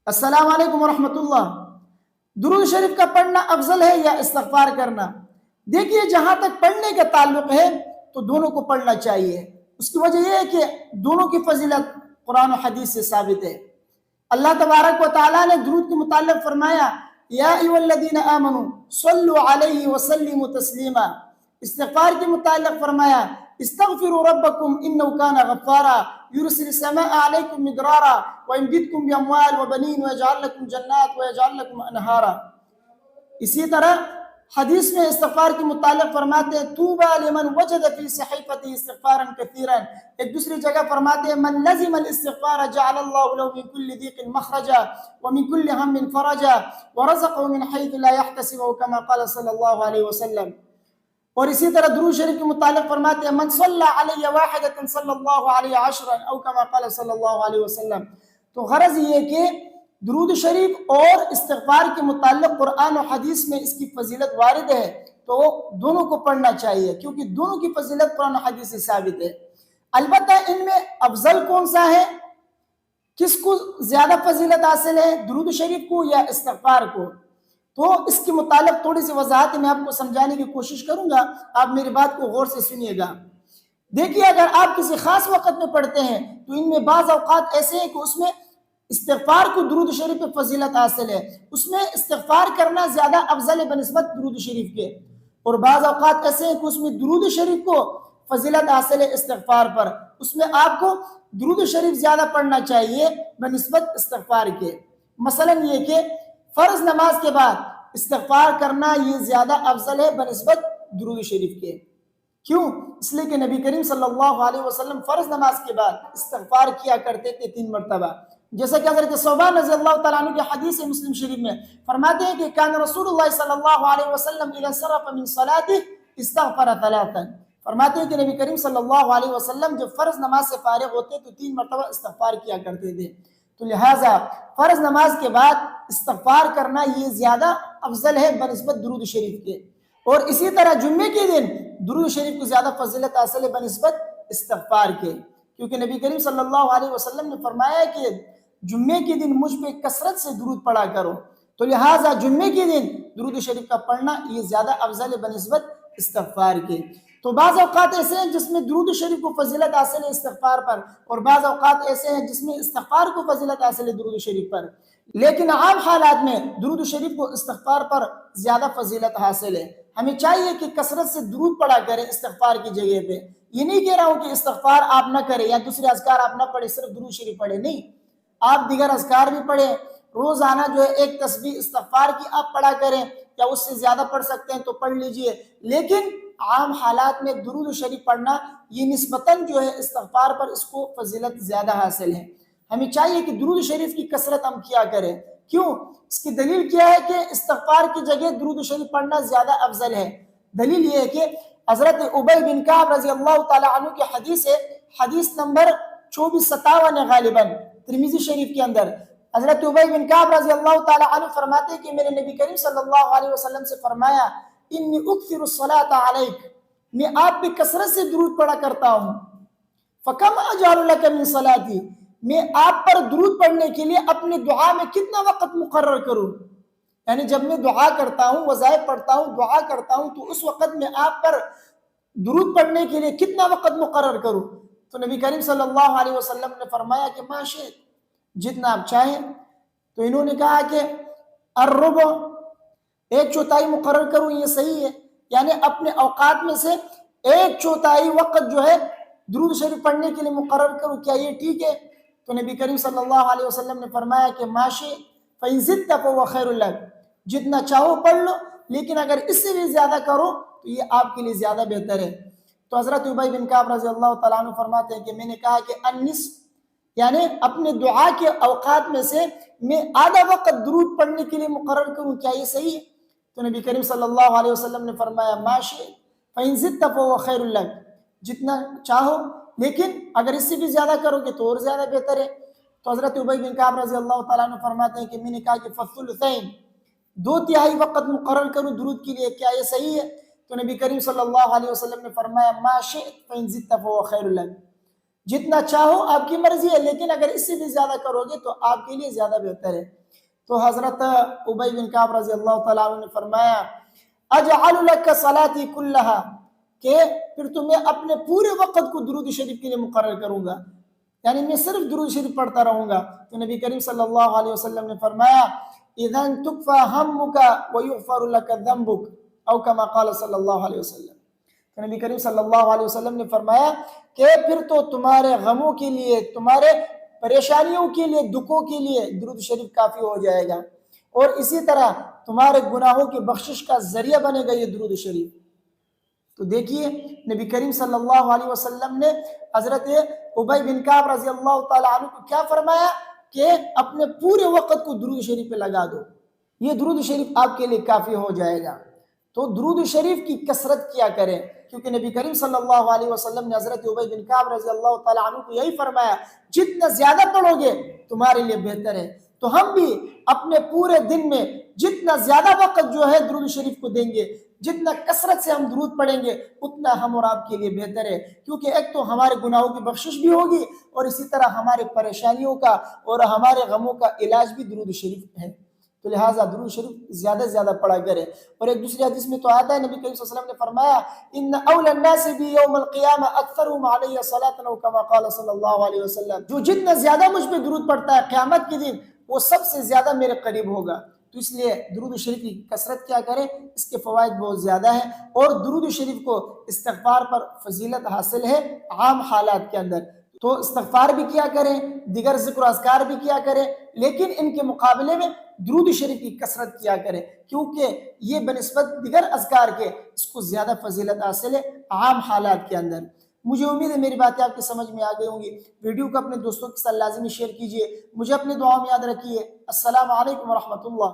السلام علیکم ورحمۃ اللہ۔ درود شریف کا پڑھنا افضل ہے یا استغفار کرنا؟ دیکھیے، جہاں تک پڑھنے کا تعلق ہے تو دونوں کو پڑھنا چاہیے۔ اس کی وجہ یہ ہے کہ دونوں کی فضیلت قرآن و حدیث سے ثابت ہے۔ اللہ تبارک و تعالیٰ نے درود کے متعلق فرمایا، یا ایھا الذین آمنوا صلوا علیہ وسلموا تسلیما۔ استغفار کے متعلق فرمایا، استغفروا ربکم انہ کان غفارا یرسل السماء علیکم مدرارا ویمددکم باموال وبنین ویجعل لکم جنات ویجعل لکم انہارا۔ اسی طرح حدیث میں استغفار کے متعلق فرماتے ہیں، طوبی لمن وجد فی صحیفته استغفارا کثیرا۔ ایک دوسری جگہ فرماتے ہیں، من لزم الاستغفار جعل اللہ له من کل ضیق مخرجا ومن کل ہم فرجا ورزقه من حیث لا يحتسب كما قال صلی اللہ علیہ وسلم۔ اور اسی طرح درود شریف کے متعلق فرماتے ہیں، من صلی علیہ واحدۃ صلی اللہ علیہ عشرا او کما قال صلی اللہ علیہ وسلم۔ تو غرض یہ کہ درود شریف اور استغفار کے متعلق قرآن و حدیث میں اس کی فضیلت وارد ہے، تو دونوں کو پڑھنا چاہیے کیونکہ دونوں کی فضیلت قرآن و حدیث سے ثابت ہے۔ البتہ ان میں افضل کون سا ہے، کس کو زیادہ فضیلت حاصل ہے، درود شریف کو یا استغفار کو؟ تو اس کے متعلق تھوڑی سی وضاحت میں آپ کو سمجھانے کی کوشش کروں گا، آپ میری بات کو غور سے سنیے گا۔ دیکھیے، اگر آپ کسی خاص وقت میں پڑھتے ہیں تو ان میں بعض اوقات ایسے ہیں کہ اس میں استغفار کو درود شریف پہ فضیلت حاصل ہے، اس میں استغفار کرنا زیادہ افضل ہے بنسبت درود شریف کے، اور بعض اوقات ایسے ہیں کہ اس میں درود شریف کو فضیلت حاصل ہے استغفار پر، اس میں آپ کو درود شریف زیادہ پڑھنا چاہیے بنسبت استغفار کے۔ مثلا یہ کہ فرض نماز کے بعد استغفار کرنا یہ زیادہ افضل ہے بنسبت درود شریف کے۔ کیوں؟ اس لیے کہ نبی کریم صلی اللہ علیہ وسلم فرض نماز کے بعد استغفار کیا کرتے تھے 3 مرتبہ، جیسا کہ حضرت ثوبان رضی اللہ تعالیٰ عنہ کی حدیث مسلم شریف میں فرماتے ہیں کہ کان رسول اللہ صلی اللہ علیہ وسلم اذا انصرف من صلاته استغفر 3۔ فرماتے ہیں کہ نبی کریم صلی اللہ علیہ وسلم جب فرض نماز سے فارغ ہوتے تو 3 مرتبہ استغفار کیا کرتے تھے۔ تو لہٰذا فرض نماز کے بعد استغفار کرنا یہ زیادہ افضل ہے بنسبت درود شریف کے، اور اسی طرح جمعے کے دن درود شریف کو زیادہ فضیلت حاصل ہے بنسبت استغفار کے، کیونکہ نبی کریم صلی اللہ علیہ وسلم نے فرمایا کہ جمعے کے دن مجھ پہ کثرت سے درود پڑھا کرو، تو لہٰذا جمعے کے دن درود شریف کا پڑھنا یہ زیادہ افضل ہے بنسبت استغفار کے۔ تو بعض اوقات ایسے ہیں جس میں درود شریف کو فضیلت حاصل ہے استغفار پر، اور بعض اوقات ایسے ہیں جس میں استغفار کو فضیلت حاصل ہے درود شریف پر، لیکن عام حالات میں درود شریف کو استغفار پر زیادہ فضیلت حاصل ہے۔ ہمیں چاہیے کہ کثرت سے درود پڑھا کریں استغفار کی جگہ پہ۔ یہ نہیں کہہ رہا ہوں کہ استغفار آپ نہ کریں یا دوسرے اذکار آپ نہ پڑھیں، صرف درود شریف پڑھیں، نہیں، آپ دیگر اذکار بھی پڑھیں، روزانہ جو ہے ایک تسبیح استغفار کی آپ پڑھا کریں، یا اس سے زیادہ پڑھ سکتے ہیں تو پڑھ لیجئے، لیکن عام حالات میں درود شریف پڑھنا یہ نسبتاً جو ہے استغفار پر اس کو فضیلت زیادہ حاصل ہے۔ ہمیں چاہیے کہ درود شریف کی کثرت ہم کیا کریں۔ کیوں؟ اس کی دلیل کیا ہے کہ استغفار کی جگہ درود شریف پڑھنا زیادہ افضل ہے۔ دلیل یہ ہے کہ حضرت ابی بن کعب رضی اللہ تعالیٰ عنہ کی حدیث ہے، حدیث نمبر 2457 ہے غالباً ترمذی شریف کے اندر۔ حضرت ابی بن کعب رضی اللہ تعالیٰ عنہ فرماتے ہیں کہ میرے نبی کریم صلی اللہ علیہ وسلم سے فرمایا، انی اکثر الصلاۃ علیک، میں آپ پہ کثرت سے درود پڑھا کرتا ہوں، فکم اجعل لک من صلاتی، میں آپ پر درود پڑھنے کے لیے اپنے دعا میں کتنا وقت مقرر کروں، یعنی جب میں دعا کرتا ہوں، وظائف پڑھتا ہوں، دعا کرتا ہوں، تو اس وقت میں آپ پر درود پڑھنے کے لیے کتنا وقت مقرر کروں؟ تو نبی کریم صلی اللہ علیہ وسلم نے فرمایا کہ ما شئت، جتنا آپ چاہیں۔ تو انہوں نے کہا کہ الربع، 1/4 مقرر کروں، یہ صحیح ہے، یعنی اپنے اوقات میں سے 1/4 وقت جو ہے درود شریف پڑھنے کے لیے مقرر کروں، کیا یہ ٹھیک ہے؟ تو نبی کریم صلی اللہ علیہ وسلم نے فرمایا کہ ما شئت فإن زدت فهو خير لك، جتنا چاہو پڑھ لو، لیکن اگر اس سے بھی زیادہ کرو تو یہ آپ کے لیے زیادہ بہتر ہے۔ تو حضرت ابی بن کعب رضی اللہ تعالیٰ عنہ فرماتے ہیں کہ میں نے کہا کہ النصف، یعنی اپنے دعا کے اوقات میں سے میں آدھا وقت درود پڑھنے کے لیے مقرر کروں، کیا یہ صحیح ہے؟ تو نبی کریم صلی اللہ علیہ وسلم نے فرمایا ما شئت فإن زدت فهو خير لك، جتنا چاہو، لیکن اگر اس سے بھی زیادہ کرو گے تو اور زیادہ بہتر ہے۔ تو حضرت ابی بن کعب رضی اللہ تعالیٰ عنہ فرماتے ہیں کہ میں نے کہا کہ فالثلثین، 2/3 وقت مقرر کروں درود کے لیے، کیا یہ صحیح ہے؟ تو نبی کریم صلی اللہ علیہ وسلم نے فرمایا ما شئت فإن زدت فهو خير لك، جتنا چاہو آپ کی مرضی ہے، لیکن اگر اس سے بھی زیادہ کرو گے تو آپ کے لیے زیادہ بہتر ہے۔ تو حضرت ابی بن کعب رضی اللہ تعالیٰ عنہ نے فرمایا اجعل لک صلاتی کلہا، کہ پھر تمہیں اپنے پورے وقت کو درود شریف کے لیے مقرر کروں گا، یعنی میں صرف درود شریف پڑھتا رہوں گا۔ تو نبی کریم صلی اللہ علیہ وسلم نے فرمایا اذن تکفى همك ويغفر لك ذنبك، او کما قال صلی اللہ علیہ وسلم۔ تو نبی کریم صلی اللہ علیہ وسلم نے فرمایا کہ پھر تو تمہارے غموں کے لیے، تمہارے پریشانیوں کے لیے، دکھوں کے لیے درود شریف کافی ہو جائے گا، اور اسی طرح تمہارے گناہوں کی بخشش کا ذریعہ بنے گا یہ درود شریف۔ تو دیکھیے نبی کریم صلی اللہ علیہ وسلم نے حضرت ابی بن کعب رضی اللہ تعالیٰ عنہ کو کیا فرمایا کہ اپنے پورے وقت کو درود شریف پہ لگا دو، یہ درود شریف آپ کے لیے کافی ہو جائے گا۔ تو درود شریف کی کثرت کیا کریں، کیونکہ نبی کریم صلی اللہ علیہ وسلم نے حضرت ابی بن کعب رضی اللہ تعالیٰ عنہ کو یہی فرمایا جتنا زیادہ پڑھو گے تمہارے لیے بہتر ہے۔ تو ہم بھی اپنے پورے دن میں جتنا زیادہ وقت جو ہے درود شریف کو دیں گے، جتنا کثرت سے ہم درود پڑھیں گے اتنا ہم اور آپ کے لیے بہتر ہے، کیونکہ ایک تو ہمارے گناہوں کی بخشش بھی ہوگی، اور اسی طرح ہمارے پریشانیوں کا اور ہمارے غموں کا علاج بھی درود شریف ہے۔ تو لہٰذا درود شریف زیادہ سے زیادہ پڑھا کرے۔ اور ایک دوسری حدیث میں تو آتا ہے، نبی کریم صلی اللہ علیہ وسلم نے فرمایا ان اول الناس بی یوم القیامہ اکثرهم علی صلاۃ، او کما قال صلی اللہ علیہ وسلم، جو جتنا زیادہ مجھ پہ درود پڑھتا ہے قیامت کے دن وہ سب سے زیادہ میرے قریب ہوگا۔ تو اس لیے درود شریف کی کثرت کیا کرے، اس کے فوائد بہت زیادہ ہیں، اور درود شریف کو استغفار پر فضیلت حاصل ہے عام حالات کے اندر۔ تو استغفار بھی کیا کریں، دیگر ذکر و اذکار بھی کیا کریں، لیکن ان کے مقابلے میں درود شریف کی کثرت کیا کریں، کیونکہ یہ بنسبت دیگر اذکار کے اس کو زیادہ فضیلت حاصل ہے عام حالات کے اندر۔ مجھے امید ہے میری باتیں آپ کی سمجھ میں آ گئی ہوں گی۔ ویڈیو کو اپنے دوستوں کے ساتھ لازمی شیئر کیجیے، مجھے اپنے دعاؤں میں یاد رکھیے۔ السلام علیکم ورحمۃ اللہ۔